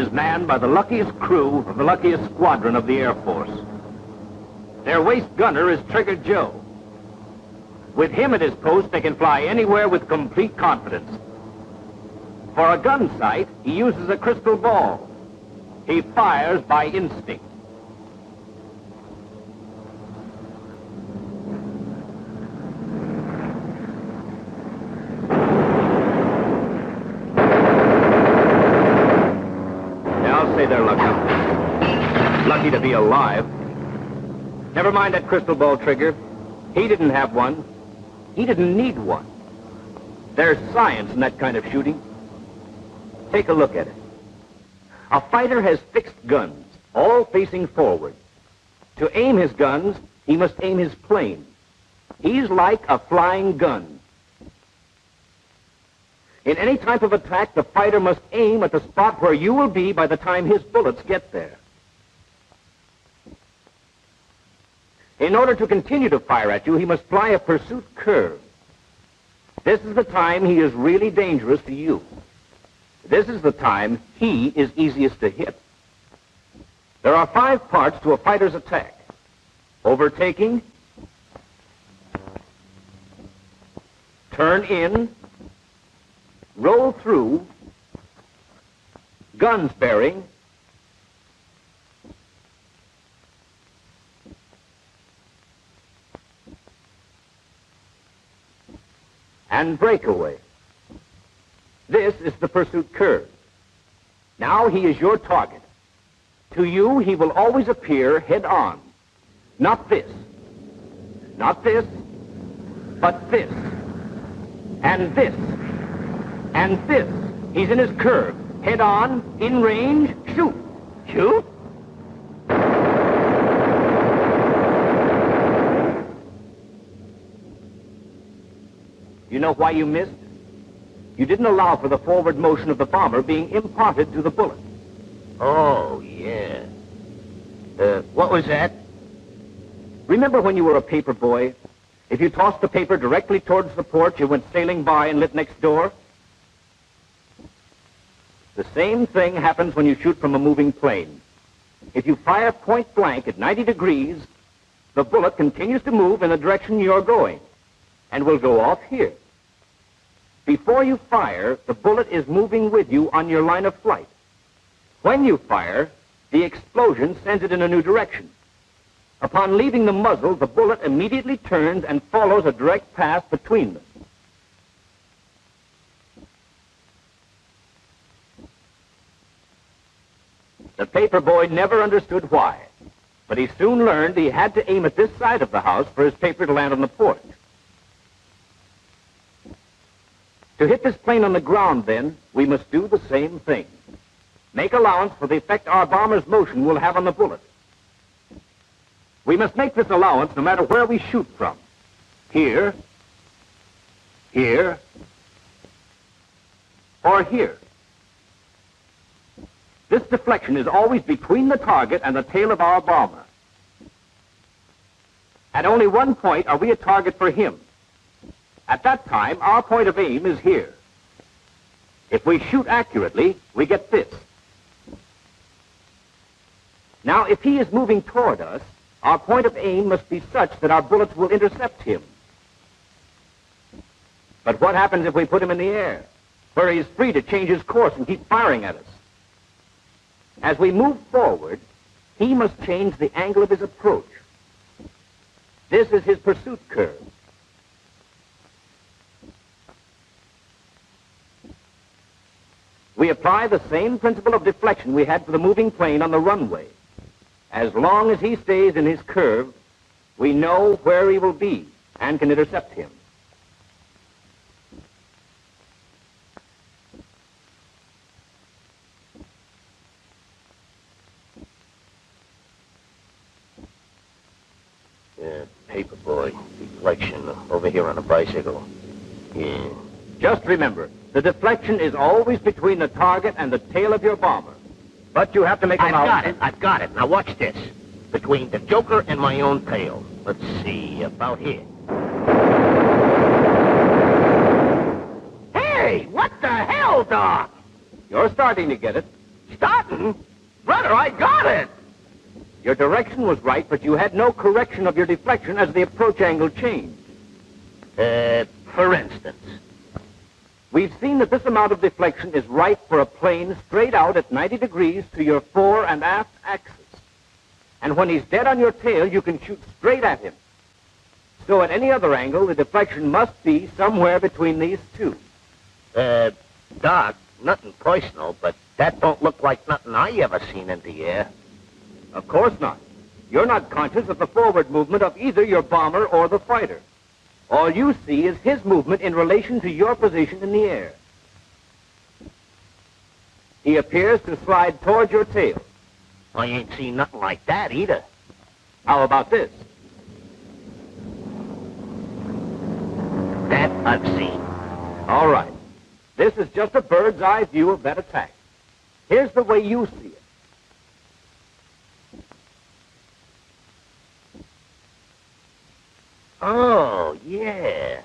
is manned by the luckiest crew of the luckiest squadron of the Air Force. Their waist gunner is Trigger Joe. With him at his post, they can fly anywhere with complete confidence. For a gun sight, he uses a crystal ball. He fires by instinct. I'll say they're lucky. Lucky to be alive. Never mind that crystal ball, Trigger. He didn't have one. He didn't need one. There's science in that kind of shooting. Take a look at it. A fighter has fixed guns, all facing forward. To aim his guns, he must aim his plane. He's like a flying gun. In any type of attack, the fighter must aim at the spot where you will be by the time his bullets get there. In order to continue to fire at you, he must fly a pursuit curve. This is the time he is really dangerous to you. This is the time he is easiest to hit. There are 5 parts to a fighter's attack: overtaking, turn in, roll through, guns bearing, and breakaway. This is the pursuit curve. Now he is your target. To you, he will always appear head on. Not this. Not this, but this. And this. And this. He's in his curve. Head on, in range, shoot. Shoot? You know why you missed? You didn't allow for the forward motion of the bomber being imparted to the bullet. Oh, yeah. What was that? Remember when you were a paper boy? If you tossed the paper directly towards the porch, it went sailing by and lit next door? The same thing happens when you shoot from a moving plane. If you fire point blank at 90 degrees, the bullet continues to move in the direction you're going and will go off here. Before you fire, the bullet is moving with you on your line of flight. When you fire, the explosion sends it in a new direction. Upon leaving the muzzle, the bullet immediately turns and follows a direct path between them. The paper boy never understood why, but he soon learned he had to aim at this side of the house for his paper to land on the porch. To hit this plane on the ground, then, we must do the same thing. Make allowance for the effect our bomber's motion will have on the bullet. We must make this allowance no matter where we shoot from. Here, here, or here. This deflection is always between the target and the tail of our bomber. At only one point are we a target for him. At that time, our point of aim is here. If we shoot accurately, we get this. Now, if he is moving toward us, our point of aim must be such that our bullets will intercept him. But what happens if we put him in the air, where he is free to change his course and keep firing at us? As we move forward, he must change the angle of his approach. This is his pursuit curve. We apply the same principle of deflection we had for the moving plane on the runway. As long as he stays in his curve, we know where he will be and can intercept him. Paper boy, deflection over here on a bicycle. Yeah. Just remember, the deflection is always between the target and the tail of your bomber. But you have to make a I've got it. Now watch this. Between the Joker and my own tail. Let's see, about here. Hey, what the hell, Doc? You're starting to get it. Starting? Brother, I got it! Your direction was right, but you had no correction of your deflection as the approach angle changed. For instance? We've seen that this amount of deflection is right for a plane straight out at 90 degrees to your fore and aft axis. And when he's dead on your tail, you can shoot straight at him. So at any other angle, the deflection must be somewhere between these two. Doc, nothing personal, but that don't look like nothing I ever seen in the air. Of course not. You're not conscious of the forward movement of either your bomber or the fighter. All you see is his movement in relation to your position in the air. He appears to slide toward your tail. I ain't seen nothing like that either. How about this? That I've seen. All right. This is just a bird's eye view of that attack. Here's the way you see it. Oh, yeah.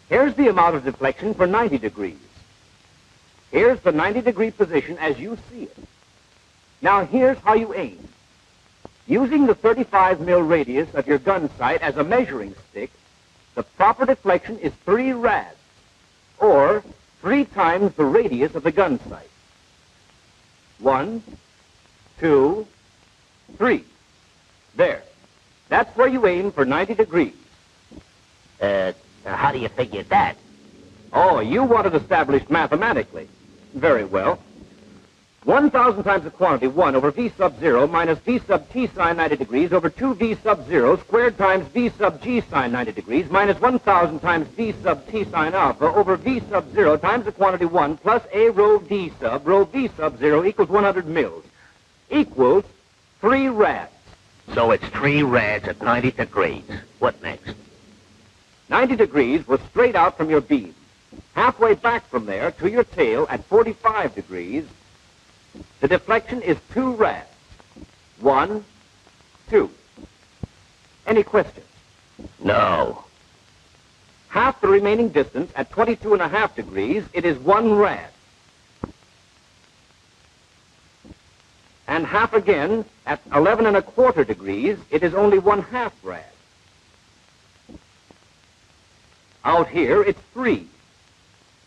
Here's the amount of deflection for 90 degrees. Here's the 90-degree position as you see it. Now here's how you aim. Using the 35 mil radius of your gun sight as a measuring stick, the proper deflection is 3 rads, or 3 times the radius of the gun sight. 1, 2, 3. There. That's where you aim for 90 degrees. How do you figure that? Oh, you want it established mathematically. Very well. 1,000 times the quantity 1 over V sub 0 minus V sub T sine 90 degrees over 2 V sub 0 squared times V sub G sine 90 degrees minus 1,000 times V sub T sine alpha over V sub 0 times the quantity 1 plus A rho D sub rho V sub 0 equals 100 mils. Equals 3 rads. So it's 3 rads at 90 degrees. What next? 90 degrees was straight out from your beam. Halfway back from there to your tail at 45 degrees, the deflection is 2 rads. 1, 2. Any questions? No. Half the remaining distance at 22.5 degrees, it is 1 rad. And half again at 11.25 degrees, it is only 1/2 rad. Out here, it's 3.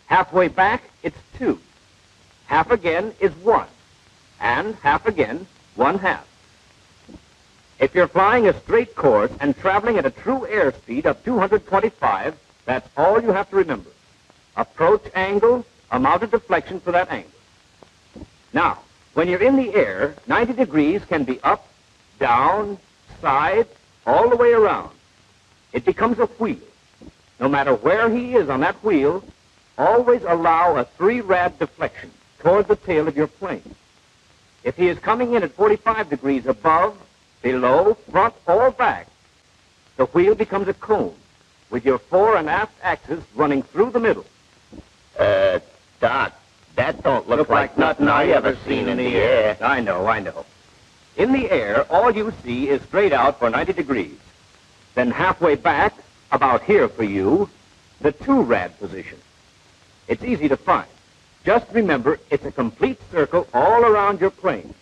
Halfway back, it's 2. Half again is 1. And half again, 1/2. If you're flying a straight course and traveling at a true airspeed of 225, that's all you have to remember. Approach angle, amount of deflection for that angle. Now, when you're in the air, 90 degrees can be up, down, side, all the way around. It becomes a wheel. No matter where he is on that wheel, always allow a 3 rad deflection toward the tail of your plane. If he is coming in at 45 degrees above, below, front, or back, the wheel becomes a cone with your fore and aft axis running through the middle. Doc, that don't look like nothing I ever seen in the air. I know. In the air, all you see is straight out for 90 degrees. Then halfway back, about here for you, the 2 rad position. It's easy to find. Just remember, it's a complete circle all around your plane.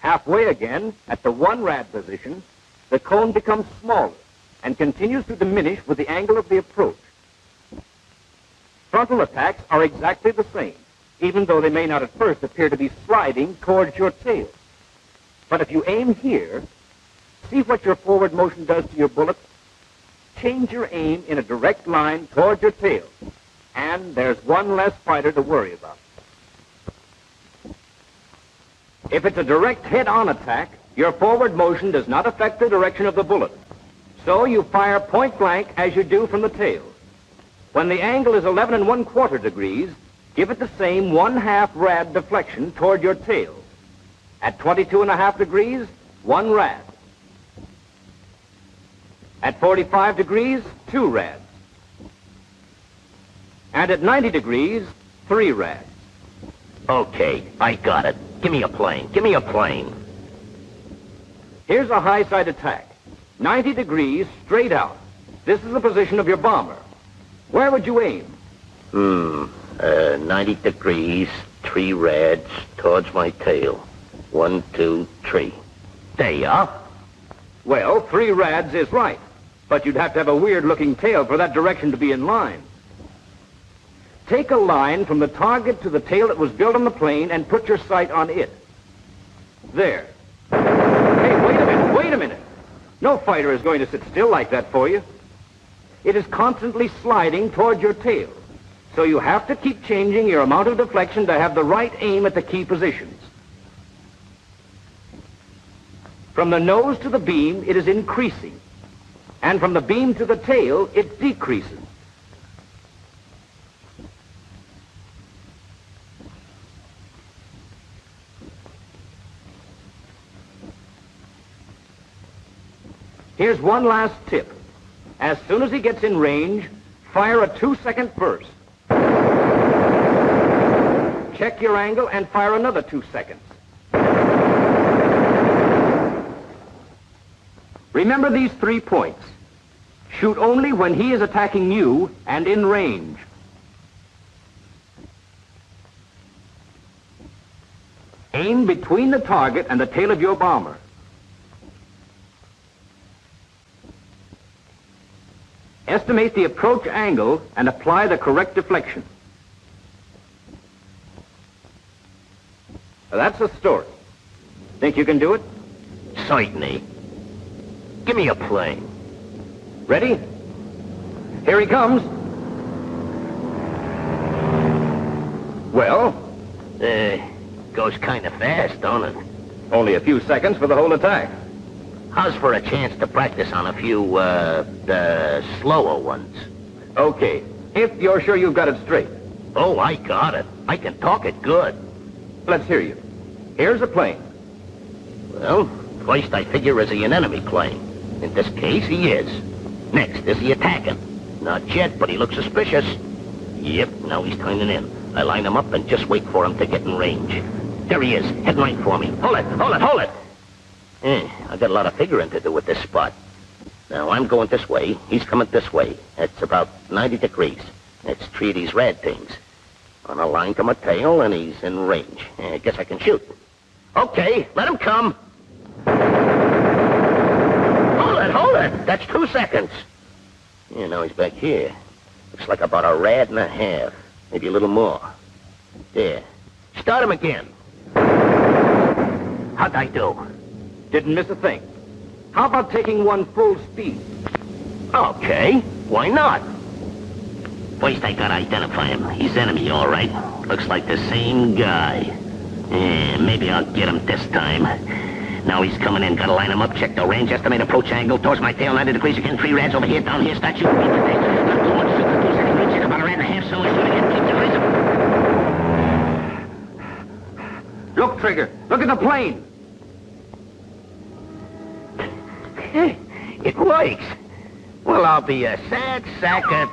Halfway again, at the 1 rad position, the cone becomes smaller and continues to diminish with the angle of the approach. Frontal attacks are exactly the same, even though they may not at first appear to be sliding towards your tail. But if you aim here, see what your forward motion does to your bullet. Change your aim in a direct line toward your tail, and there's one less fighter to worry about. If it's a direct head-on attack, your forward motion does not affect the direction of the bullet. So you fire point blank as you do from the tail. When the angle is 11.25 degrees, give it the same 1/2 rad deflection toward your tail. At 22.5 degrees, 1 rad. At 45 degrees, 2 rads. And at 90 degrees, 3 rads. Okay, I got it. Give me a plane. Give me a plane. Here's a high side attack. 90 degrees, straight out. This is the position of your bomber. Where would you aim? 90 degrees, 3 rads towards my tail. 1, 2, 3. There you are. Well, 3 rads is right. But you'd have to have a weird-looking tail for that direction to be in line. Take a line from the target to the tail that was built on the plane and put your sight on it. There. Hey, wait a minute. No fighter is going to sit still like that for you. It is constantly sliding toward your tail. So you have to keep changing your amount of deflection to have the right aim at the key positions. From the nose to the beam, it is increasing. And from the beam to the tail, it decreases. Here's one last tip. As soon as he gets in range, fire a 2-second burst. Check your angle and fire another 2 seconds. Remember these 3 points. Shoot only when he is attacking you and in range. Aim between the target and the tail of your bomber. Estimate the approach angle and apply the correct deflection. Now, that's the story. Think you can do it? Certainly. Give me a plane. Ready? Here he comes. Well? Goes kind of fast, don't it? Only a few seconds for the whole attack. How's for a chance to practice on a few, the slower ones? Okay, if you're sure you've got it straight. Oh, I got it. I can talk it good. Let's hear you. Here's a plane. Well, first I figure is he an enemy plane? In this case, he is. Next, is he attacking? Not yet, but he looks suspicious. Yep, now he's turning in. I line him up and just wait for him to get in range. There he is, heading right for me. Hold it! I got a lot of figuring to do with this spot. Now, I'm going this way. He's coming this way. It's about 90 degrees. It's 3 of these rad things. On a line to my tail, and he's in range. I guess I can shoot. Okay, let him come. Hold it! That's 2 seconds. Yeah, now he's back here. Looks like about a rad and a half. Maybe a little more. There. Start him again. How'd I do? Didn't miss a thing. How about taking one full speed? Okay, why not? First I gotta identify him. He's enemy, all right. Looks like the same guy. Yeah, maybe I'll get him this time. Now he's coming in. Gotta line him up, check the range, estimate approach angle, towards my tail, 90 degrees again, 3 rads over here, down here, start shooting. Not too much, 2 seconds, reach it about a rad and a half, so shoot again, keep the rhythm. Look, Trigger, look at the plane. It works. Well, I'll be a sad sack of...